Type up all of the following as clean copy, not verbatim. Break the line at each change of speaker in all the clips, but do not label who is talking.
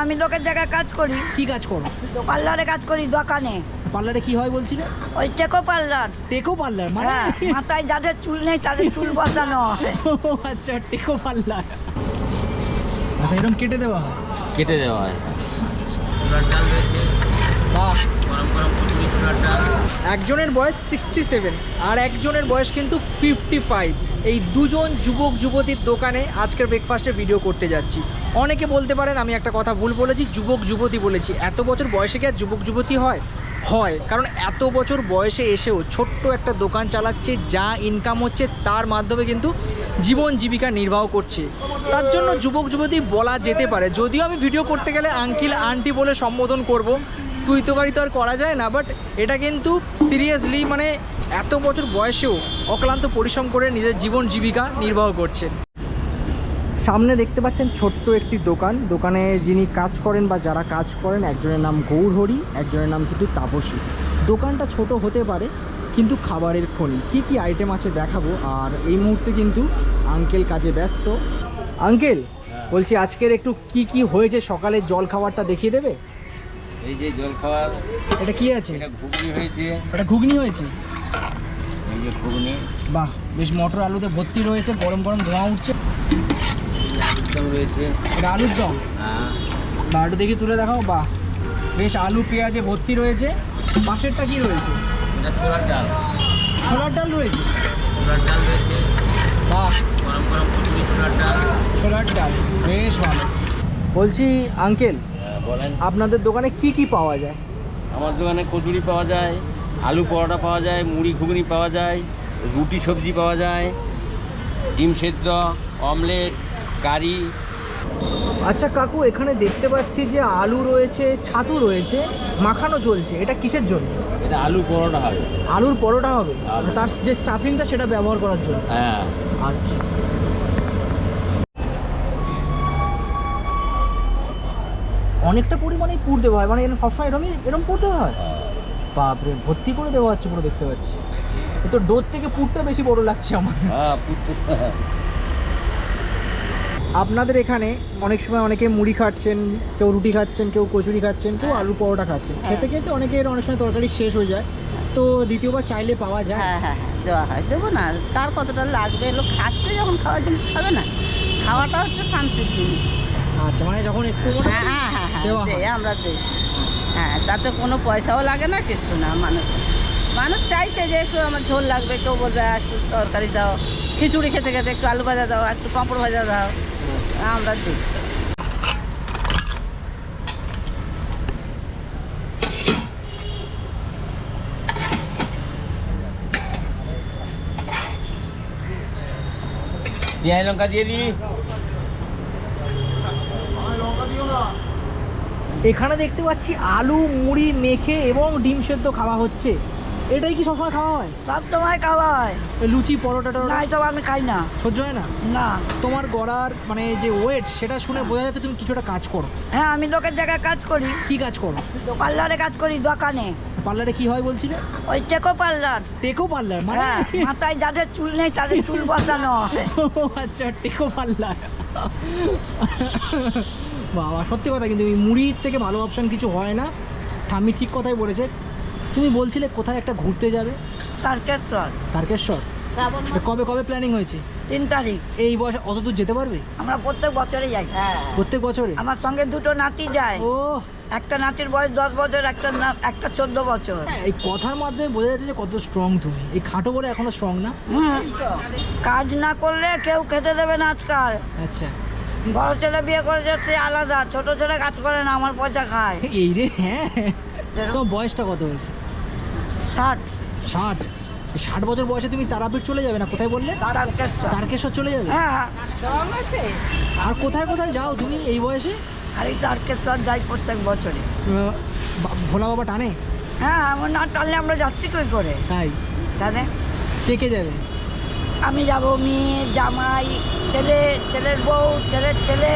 আমি লোকের জায়গায় কাজ করি।
কি কাজ করো?
পার্লারে কাজ করি, দোকানে।
পার্লারে কি হয় বলছিলে?
ওই টেকো পার্লার।
টেকো পার্লার মানে?
হ্যাঁ, মাথায় যাদের চুল নেই তাদের চুল বসানো হয়।
ও আচ্ছা, টেকো পার্লার। আচ্ছা, এরকম কেটে দেওয়া হয়?
কেটে দেওয়া হয়। ছোলার ডাল রয়েছে,
বাহ।
গরম গরম কচুরি ছোলার ডাল।
একজনের বয়স 67 আর একজনের বয়স কিন্তু 55। এই দুজন যুবক যুবতীর দোকানে আজকের ব্রেকফাস্টের ভিডিও করতে যাচ্ছি। অনেকে বলতে পারেন আমি একটা কথা ভুল বলেছি, যুবক যুবতী বলেছি। এত বছর বয়সে কি আর যুবক যুবতী হয়? হয়, কারণ এত বছর বয়সে এসেও ছোট্ট একটা দোকান চালাচ্ছে, যা ইনকাম হচ্ছে তার মাধ্যমে কিন্তু জীবন জীবিকা নির্বাহ করছে। তার জন্য যুবক যুবতী বলা যেতে পারে। যদিও আমি ভিডিও করতে গেলে আঙ্কেল আন্টি বলে সম্বোধন করব, তুই তো গাড়ি তো আর করা যায় না, বাট এটা কিন্তু সিরিয়াসলি মানে এত বছর বয়সেও অক্লান্ত পরিশ্রম করে নিজের জীবন জীবিকা নির্বাহ করছেন। সামনে দেখতে পাচ্ছেন ছোট্ট একটি দোকান। দোকানে যিনি কাজ করেন বা যারা কাজ করেন, একজনের নাম গৌরহরি, একজনের নাম কিন্তু তাপসী। দোকানটা ছোট হতে পারে কিন্তু খাবারের খনি। কি কি আইটেম আছে দেখাবো। আর এই মুহূর্তে কিন্তু আঙ্কেল কাজে ব্যস্ত। আঙ্কেল বলছি আজকের একটু কি কি হয়েছে সকালের জল খাবারটা দেখিয়ে দেবে?
এই যে জল খাওয়ার,
এটা কি আছে?
এটা ঘুগনি হয়েছে।
এটা ঘুগনি হয়েছে?
এই যে ঘুগনি,
বাহ, বেশ মটর আলুতে ভর্তি রয়েছে, গরম গরম ধোঁয়া উঠছে।
আলুর দম রয়েছে।
এটা আলুর দম?
হ্যাঁ।
বা একটু দেখি তুলে দেখাও। বাহ, বেশ আলু পেঁয়াজে ভর্তি রয়েছে। পাশেরটা কি রয়েছে?
এটা ছোলার ডাল।
ছোলার ডাল রয়েছে?
ছোলার ডাল রয়েছে,
বাহ,
গরম গরম কচুরি ছোলার ডাল।
ছোলার ডাল বেশ ভালো। বলছি আঙ্কেল,
বলেন।
আপনাদের দোকানে কি কি পাওয়া যায়?
আমার দোকানে কচুরি পাওয়া যায়, আলু পরোটা পাওয়া যায়, মুড়ি ঘুগনি পাওয়া যায়, রুটি সবজি পাওয়া যায়, ডিম সেদ্ধ, অমলেট, কারি।
আচ্ছা কাকু, এখানে দেখতে পাচ্ছি যে আলু রয়েছে, ছাতু রয়েছে, মাখানো চলছে। এটা কিসের জন্য?
এটা আলু পরোটা হবে।
আলুর পরোটা হবে?
আলু।
তার যে স্টাফিংটা সেটা ব্যবহার করার জন্য?
হ্যাঁ।
আচ্ছা। অনেকটা পরিমাণেই পুর দেওয়া হয়, মানে এরকম সবসময় এরকম পুর দেওয়া হয়? বাপরে, ভর্তি করে দেওয়া হচ্ছে পুরো, দেখতে পাচ্ছি। এ তো ডোর থেকে পুরটা বেশি বড় লাগছে আমার।
হ্যাঁ।
আপনাদের এখানে অনেক সময় অনেকে মুড়ি খাচ্ছেন, কেউ রুটি খাচ্ছেন, কেউ কচুরি খাচ্ছেন, কেউ আলু পরোটা খাচ্ছেন। খেতে খেতে অনেকের অনেক সময় তরকারি শেষ হয়ে যায়, তো দ্বিতীয়বার চাইলে পাওয়া যায়?
হ্যাঁ হ্যাঁ হ্যাঁ, দেওয়া হয়। দেবো না, কার কতটা লাগবে? লোক খাচ্ছে যখন, খাওয়ার জিনিস খাবে না? খাওয়াটা হচ্ছে শান্তির জিনিস।
আচ্ছা, মানে যখন একটু
হ্যাঁ হ্যাঁ হ্যাঁ হ্যাঁ,
দেওয়া হয়।
দেই, আমরা দিই। হ্যাঁ, তাতে কোনো পয়সাও লাগে না, কিছু না। মানুষ চাইছে যে একটু আমার ঝোল লাগবে, কেউ বলবে একটু তরকারি দাও, খিচুড়ি খেতে খেতে একটু আলু ভাজা দাও, একটু পাঁপড় ভাজা দাও, আমরা দিই।
পেঁয়াজ লঙ্কা দিয়ে দিই।
এখানে দেখতে পাচ্ছি আলু মুড়ি মেখে এবং ডিম সেদ্ধ খাওয়া হচ্ছে। এটাই কি সবসময় খাওয়া হয়?
সব সময় খাওয়া হয়।
এই লুচি পরোটা
না,
টরোটা
এসব আমি খাই না।
সহ্য হয় না?
না।
তোমার গড়ার মানে যে ওয়েট, সেটা শুনে বোঝা যাচ্ছে তুমি কিছুটা কাজ করো।
হ্যাঁ, আমি লোকের জায়গায় কাজ করি।
কি কাজ করো?
পার্লারে কাজ করি, দোকানে।
পার্লারে কি হয় বলছিলে?
ওই টেকো পার্লার।
টেকো পার্লার মানে?
হ্যাঁ, মাথায় যাদের চুল নেই তাদের চুল বসানো হয়।
ও আচ্ছা, টেকো পার্লার। বাবা, সত্যি কথা, কিন্তু এই মুড়ির থেকে ভালো অপশন কিছু হয় না। ঠাম্মি ঠিক কথাই বলেছে। তুমি বলছিলে কোথায় একটা ঘুরতে যাবে?
তারকেশ্বর।
তারকেশ্বর?
শ্রাবণ মাস
কবে কবে প্ল্যানিং হয়েছে?
3 তারিখ।
এই বয়সে অত দূর যেতে পারবে?
আমরা প্রত্যেক বছরে যাই। হ্যাঁ,
প্রত্যেক বছরে?
আমার সঙ্গে দুটো নাতি যায়।
ও,
একটা নাতির বয়স 10 বছর, একটা 14 বছর।
এই কথার মাধ্যমে বোঝা যাচ্ছে যে কত স্ট্রং তুমি। এই খাটো বলে এখনো স্ট্রং না?
কাজ না করলে কেউ খেতে দেবে না আজকাল।
আচ্ছা,
বড় ছেলে বিয়ে করে যাচ্ছে আলাদা, ছোট ছেলে কাজ করে না, আমার পয়সা খায়।
এই রে। হ্যাঁ, তোমার বয়সটা কত হয়েছে?
60।
60? 60 বছর বয়সে তুমি তারাপীঠ চলে যাবে না? কোথায় বললে?
তারকেশ্বর।
তারকেশ্বর চলে যাবে?
হ্যাঁ,
আর কোথায় কোথায় যাও তুমি এই বয়সে?
আর এই তারকেশ্বর যাই প্রত্যেক বছরে।
ভোলা বাবা টানে?
হ্যাঁ, আমার না টানলে আমরা যাচ্ছি কই করে?
তাই?
জানে
কে কে যাবে?
আমি যাব, মেয়ে, জামাই, ছেলে, ছেলের বউ, ছেলের ছেলে,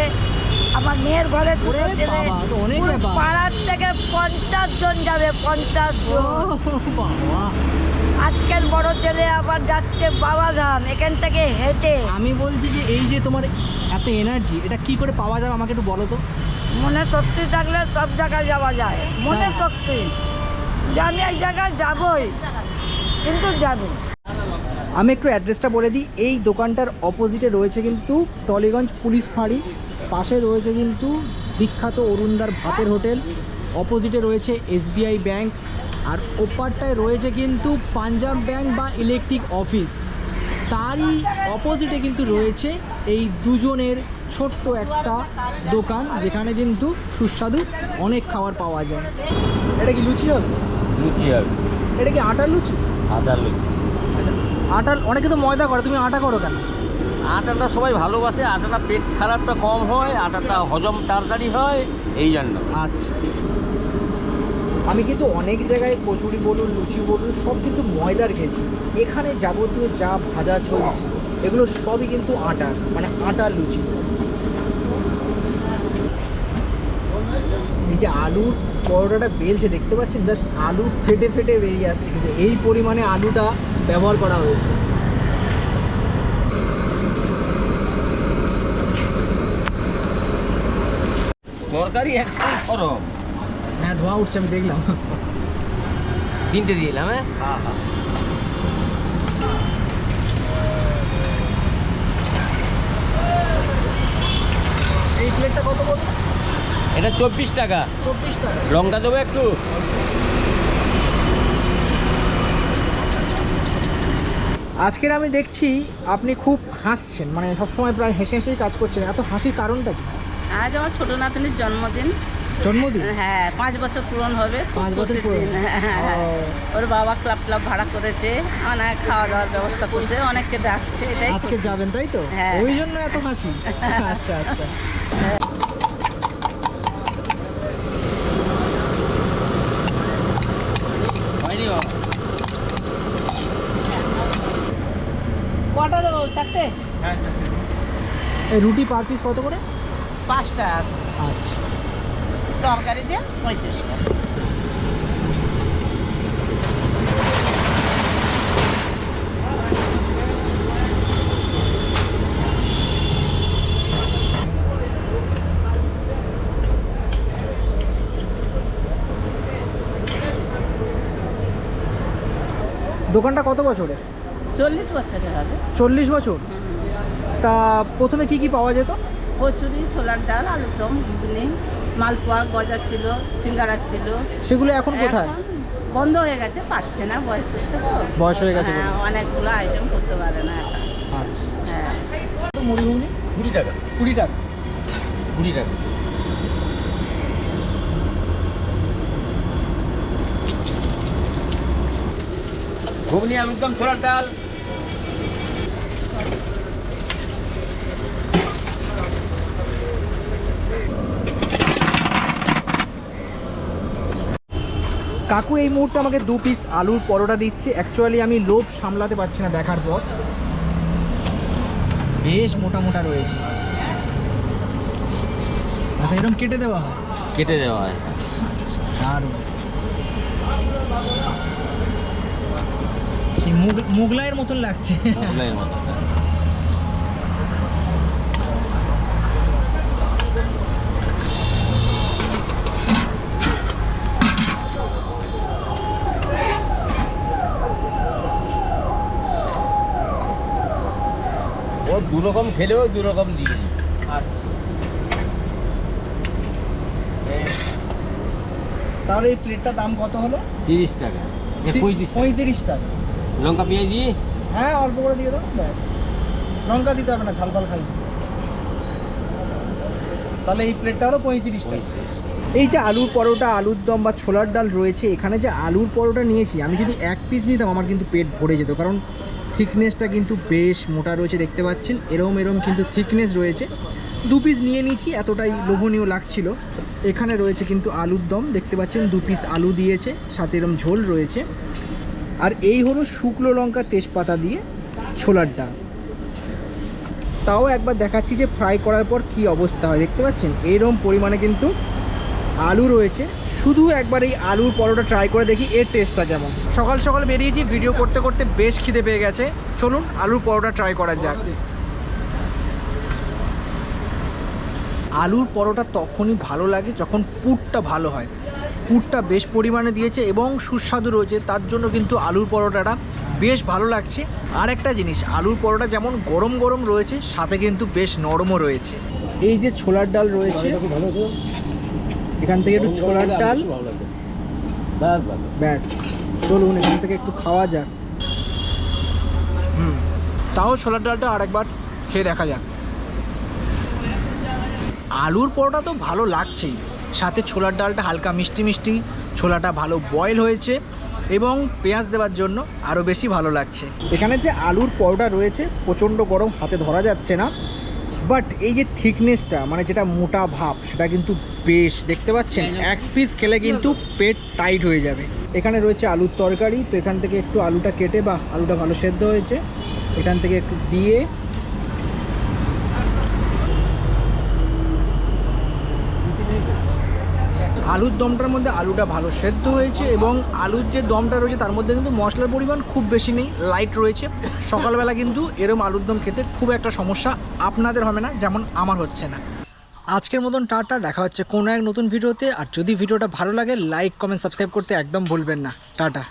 আমার মেয়ের ঘরে দুটো
ওরে
ছেলে।
বাবা, তো অনেক
পুরো
ব্যাপার।
পাড়ার থেকে 50 জন যাবে, 50 জন।
বাবা,
আজকের বড় ছেলে আবার যাচ্ছে বাবাধাম, এখান থেকে হেঁটে।
আমি বলছি যে এই যে তোমার এত এনার্জি, এটা কি করে পাওয়া যাবে আমাকে একটু বলো তো।
মনে শক্তি থাকলে সব জায়গায় যাওয়া যায়, মনে শক্তি। জানি এক জায়গায় যাবই, কিন্তু যাবো।
আমি একটু অ্যাড্রেসটা বলে দিই। এই দোকানটার অপোজিটে রয়েছে কিন্তু টলিগঞ্জ পুলিশ ফাঁড়ি, পাশে রয়েছে কিন্তু বিখ্যাত অরুণদার ভাতের হোটেল, অপোজিটে রয়েছে SBI ব্যাংক, আর ওপারটায় রয়েছে কিন্তু পাঞ্জাব ব্যাংক বা ইলেকট্রিক অফিস। তারই অপোজিটে কিন্তু রয়েছে এই দুজনের ছোট্ট একটা দোকান, যেখানে কিন্তু সুস্বাদু অনেক খাবার পাওয়া যায়। এটা কি লুচি হবে?
লুচি হবে।
এটা কি আটার লুচি?
আটার লুচি।
আচ্ছা, আটার অনেকে তো ময়দা করে, তুমি আটা করো কেন?
আটাটা সবাই ভালোবাসে, আটাটা পেট খারাপটা কম হয়, আটাটা হজম তাড়াতাড়ি হয়, এই জন্য।
আচ্ছা, আমি কিন্তু অনেক জায়গায় কচুরি বলুন, লুচি বলুন, সব কিন্তু ময়দার খেয়েছি। এখানে যাবতীয় যা ভাজা চলছে এগুলো সবই কিন্তু আটার, মানে আটার লুচি। এই যে আলুর পরোটাটা বেলছে দেখতে পাচ্ছেন, জাস্ট আলু ফেটে ফেটে বেরিয়ে আসছে, কিন্তু এই পরিমাণে আলুটা ব্যবহার করা হয়েছে।
তরকারি একদম সরম।
হ্যাঁ, ধোঁয়া উঠছে, আমি দেখলাম।
3টে দিয়ে দিলাম। হ্যাঁ,
এই প্লেটটা কত বলতো?
এটা 24 টাকা।
24 টাকা।
লঙ্কা দেবো একটু?
আজকের আমি দেখছি আপনি খুব হাসছেন, মানে সবসময় প্রায় হেসে হেসেই কাজ করছেন। এত হাসির কারণটা কি?
আজ আমার ছোট নাতনির জন্মদিন।
জন্মদিন?
হ্যাঁ, 5 বছর পূরণ হবে।
5 বছর পূরণ।
হ্যাঁ, ওর বাবা ক্লাব ভাড়া করেছে, অনেক খাওয়া দাওয়ার ব্যবস্থা করছে, অনেককে ডাকছে। এটাই
আজকে
খুশি।
যাবেন তাই তো?
হ্যাঁ।
ওই জন্য এত হাসি। আচ্ছা আচ্ছা।
হয়নি বাবা।
কটা দেবো? 4টে?
হ্যাঁ,
এই রুটি পার পিস কত করে?
5টা।
আচ্ছা,
তরকারি দিয়ে 35 টাকা।
দোকানটা কত বছরের?
40 বছরের হবে।
40 বছর। তা প্রথমে কি কি পাওয়া যেত?
কচুরি, ছোলার ডাল, আলুর দম, ঘুগনি, মালপোয়া, গজা ছিল, সিঙ্গারা ছিল।
সেগুলো এখন কোথায়?
এখন বন্ধ হয়ে গেছে, পাচ্ছে না, বয়স হচ্ছে তো।
বয়স হয়ে গেছে
হ্যাঁ,
বলে।
অনেকগুলো আইটেম করতে পারে না এখন।
আচ্ছা,
হ্যাঁ।
মুড়ি ঘুগনি
20 টাকা।
20 টাকা।
20 টাকা। ঘুগনি, আলুর দম, ছোলার ডাল।
কাকু এই মুহূর্তে আমাকে 2 পিস আলুর পরোটা দিচ্ছে। অ্যাকচুয়ালি আমি লোভ সামলাতে পারছি না দেখার পর, বেশ মোটা মোটা রয়েছে। আচ্ছা, এরকম কেটে দেওয়া হয়?
কেটে দেওয়া হয়।
দারুণ। সেই মোগলাইয়ের মতন লাগছে।
মোগলাইয়ের মতো। ও 2 রকম খেলেও 2 রকম দিয়ে দিই।
আচ্ছা, তাহলে এই প্লেটটার দাম কত হলো?
30 টাকা।
35 টাকা।
লঙ্কা পেঁয়াজ দিয়ে?
হ্যাঁ, অল্প করে দিয়ে দাও, ব্যাস। লঙ্কা দিতে হবে না, ঝাল ফাল খাই। তাহলে এই প্লেটটা হলো 35 টাকা। এই যে আলুর পরোটা, আলুর দম বা ছোলার ডাল রয়েছে, এখানে যে আলুর পরোটা নিয়েছি, আমি যদি 1 পিস নিতাম আমার কিন্তু পেট ভরে যেত, কারণ থিকনেসটা কিন্তু বেশ মোটা রয়েছে, দেখতে পাচ্ছেন। এরম কিন্তু থিকনেস রয়েছে। 2 পিস নিয়ে নিয়েছি, এতটাই লোভনীয় লাগছিল। এখানে রয়েছে কিন্তু আলুর দম, দেখতে পাচ্ছেন 2 পিস আলু দিয়েছে, সাথে এরম ঝোল রয়েছে। আর এই হলো শুকনো লঙ্কা তেজপাতা দিয়ে ছোলার ডাল। তাও একবার দেখাচ্ছি যে ফ্রাই করার পর কি অবস্থা হয়, দেখতে পাচ্ছেন এরকম পরিমাণে কিন্তু আলু রয়েছে। শুধু একবার এই আলুর পরোটা ট্রাই করে দেখি এর টেস্টটা কেমন। সকাল সকাল বেরিয়েছি, ভিডিও করতে করতে বেশ খিদে পেয়ে গেছে। চলুন আলুর পরোটা ট্রাই করা যাক। আলুর পরোটা তখনই ভালো লাগে যখন পুরটা ভালো হয়। পুরটা বেশ পরিমাণে দিয়েছে এবং সুস্বাদু রয়েছে, তার জন্য কিন্তু আলুর পরোটাটা বেশ ভালো লাগছে। আর একটা জিনিস, আলুর পরোটা যেমন গরম গরম রয়েছে, সাথে কিন্তু বেশ নরমও রয়েছে। এই যে ছোলার ডাল রয়েছে, এখান থেকে একটু ছোলার ডাল, ব্যাস চলুন এখান থেকে একটু খাওয়া যাক। তাও ছোলার ডালটা আরেকবার খেয়ে দেখা যাক। আলুর পরোটা তো ভালো লাগছেই, সাথে ছোলার ডালটা হালকা মিষ্টি মিষ্টি, ছোলাটা ভালো বয়েল হয়েছে এবং পেঁয়াজ দেওয়ার জন্য আরও বেশি ভালো লাগছে। এখানে যে আলুর পরোটা রয়েছে প্রচণ্ড গরম, হাতে ধরা যাচ্ছে না, বাট এই যে থিকনেসটা মানে যেটা মোটা ভাব সেটা কিন্তু বেশ, দেখতে পাচ্ছেন এক পিস খেলে কিন্তু পেট টাইট হয়ে যাবে। এখানে রয়েছে আলুর তরকারি, তো এখান থেকে একটু আলুটা কেটে, বা আলুটা ভালো সেদ্ধ হয়েছে, এখান থেকে একটু দিয়ে আলুর দমটার মধ্যে আলুটা ভালো সেদ্ধ হয়েছে এবং আলুর যে দমটা রয়েছে তার মধ্যে কিন্তু মশলার পরিমাণ খুব বেশি নেই, লাইট রয়েছে। সকালবেলা কিন্তু এরম আলুর দম খেতে খুব একটা সমস্যা আপনাদের হবে না, যেমন আমার হচ্ছে না। আজকের মতন টাটা, দেখা হচ্ছে কোনো এক নতুন ভিডিওতে। আর যদি ভিডিওটা ভালো লাগে লাইক কমেন্ট সাবস্ক্রাইব করতে একদম ভুলবেন না। টাটা।